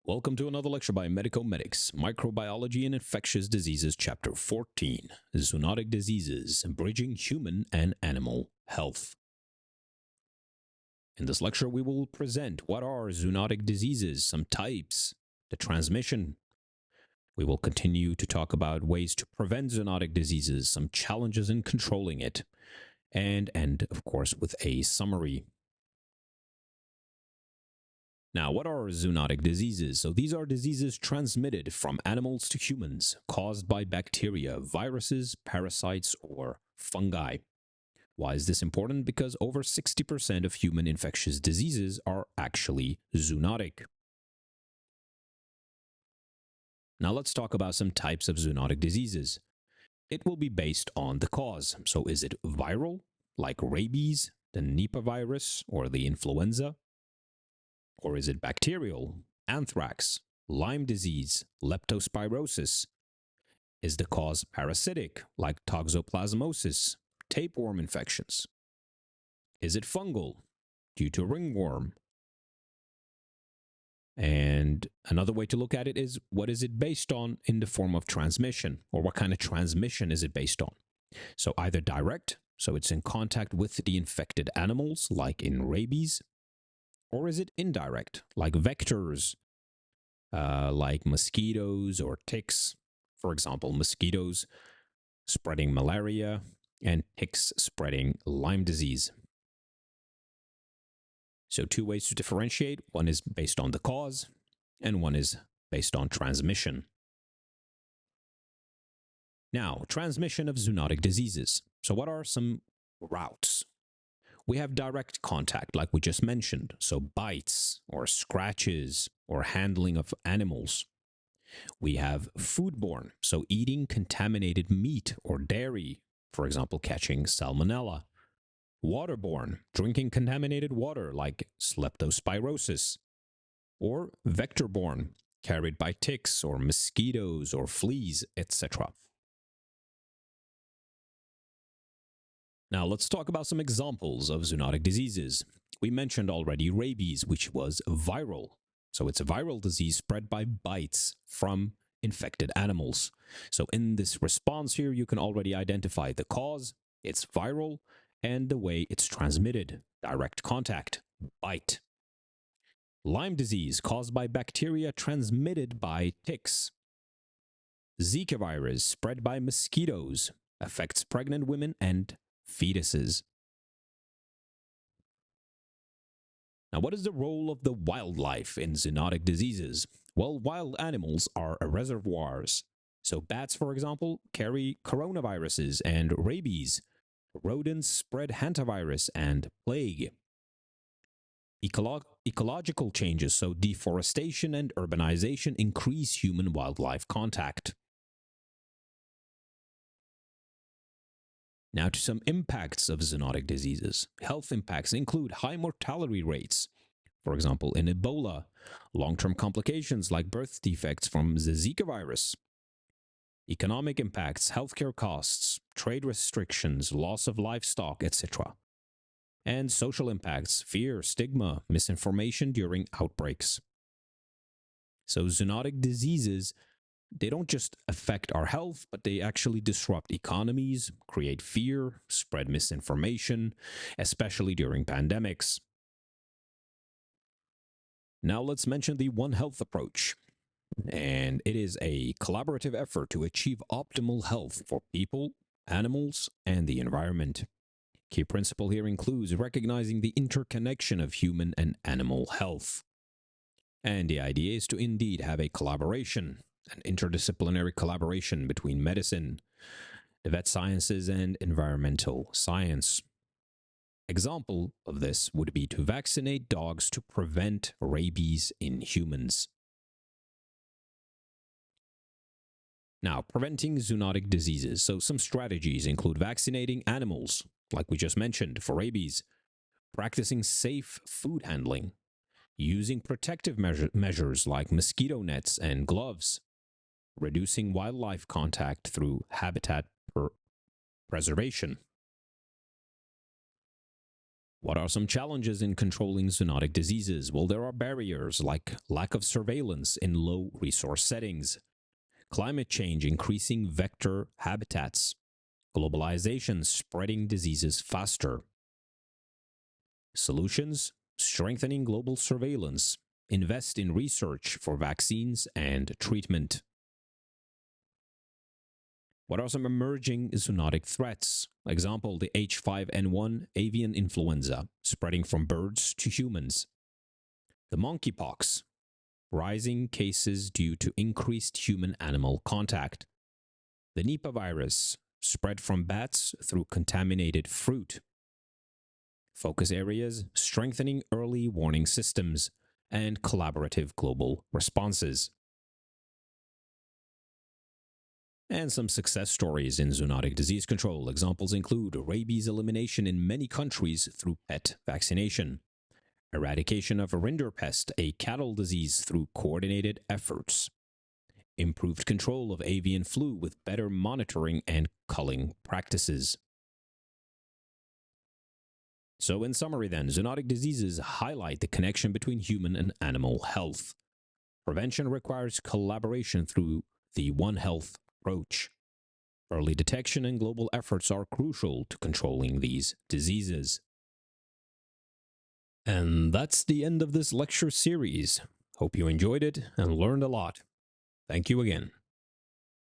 Welcome to another lecture by MedicoMedics, Microbiology and Infectious Diseases, Chapter 14, Zoonotic Diseases, Bridging Human and Animal Health. In this lecture, we will present what are zoonotic diseases, some types, the transmission. We will continue to talk about ways to prevent zoonotic diseases, some challenges in controlling it, and end, of course, with a summary. Now, what are zoonotic diseases? So these are diseases transmitted from animals to humans, caused by bacteria, viruses, parasites, or fungi. Why is this important? Because over 60% of human infectious diseases are actually zoonotic. Now let's talk about some types of zoonotic diseases. It will be based on the cause. So is it viral, like rabies, the Nipah virus, or the influenza? Or is it bacterial, anthrax, Lyme disease, leptospirosis? Is the cause parasitic, like toxoplasmosis, tapeworm infections? Is it fungal, due to ringworm? And another way to look at it is, what is it based on in the form of transmission, or what kind of transmission is it based on? So either direct, so it's in contact with the infected animals, like in rabies, or is it indirect, like vectors, like mosquitoes or ticks? For example, mosquitoes spreading malaria and ticks spreading Lyme disease. So two ways to differentiate. One is based on the cause, and one is based on transmission. Now, transmission of zoonotic diseases. So what are some routes? We have direct contact, like we just mentioned, so bites or scratches or handling of animals. We have foodborne, so eating contaminated meat or dairy, for example, catching salmonella. Waterborne, drinking contaminated water, like leptospirosis. Or vector-borne, carried by ticks or mosquitoes or fleas, etc. Now, let's talk about some examples of zoonotic diseases. We mentioned already rabies, which was viral. So it's a viral disease spread by bites from infected animals. So in this response here, you can already identify the cause, it's viral, and the way it's transmitted, direct contact, bite. Lyme disease caused by bacteria transmitted by ticks. Zika virus spread by mosquitoes, affects pregnant women and fetuses. Now, what is the role of the wildlife in zoonotic diseases? Well, wild animals are reservoirs. So bats, for example, carry coronaviruses and rabies. Rodents spread hantavirus and plague. Ecological changes, so deforestation and urbanization, increase human-wildlife contact. Now to some impacts of zoonotic diseases. Health impacts include high mortality rates. For example, in Ebola, long-term complications like birth defects from the Zika virus. Economic impacts, healthcare costs, trade restrictions, loss of livestock, etc. And social impacts, fear, stigma, misinformation during outbreaks. So zoonotic diseases, they don't just affect our health, but they actually disrupt economies, create fear, spread misinformation, especially during pandemics. Now let's mention the One Health approach. And it is a collaborative effort to achieve optimal health for people, animals, and the environment. Key principle here includes recognizing the interconnection of human and animal health. And the idea is to indeed have a collaboration, an interdisciplinary collaboration between medicine, the vet sciences, and environmental science. Example of this would be to vaccinate dogs to prevent rabies in humans. Now, preventing zoonotic diseases. So some strategies include vaccinating animals, like we just mentioned, for rabies, practicing safe food handling, using protective measures like mosquito nets and gloves, reducing wildlife contact through habitat preservation. What are some challenges in controlling zoonotic diseases? Well, there are barriers like lack of surveillance in low resource settings, climate change increasing vector habitats, globalization spreading diseases faster. Solutions: strengthening global surveillance, invest in research for vaccines and treatment. What are some emerging zoonotic threats? Example, the H5N1 avian influenza, spreading from birds to humans. The monkeypox, rising cases due to increased human-animal contact. The Nipah virus, spread from bats through contaminated fruit. Focus areas: strengthening early warning systems and collaborative global responses. And some success stories in zoonotic disease control. Examples include rabies elimination in many countries through pet vaccination, eradication of rinderpest, a cattle disease, through coordinated efforts, improved control of avian flu with better monitoring and culling practices. So in summary then, zoonotic diseases highlight the connection between human and animal health. Prevention requires collaboration through the One Health approach. Early detection and global efforts are crucial to controlling these diseases. And that's the end of this lecture series. Hope you enjoyed it and learned a lot. Thank you again.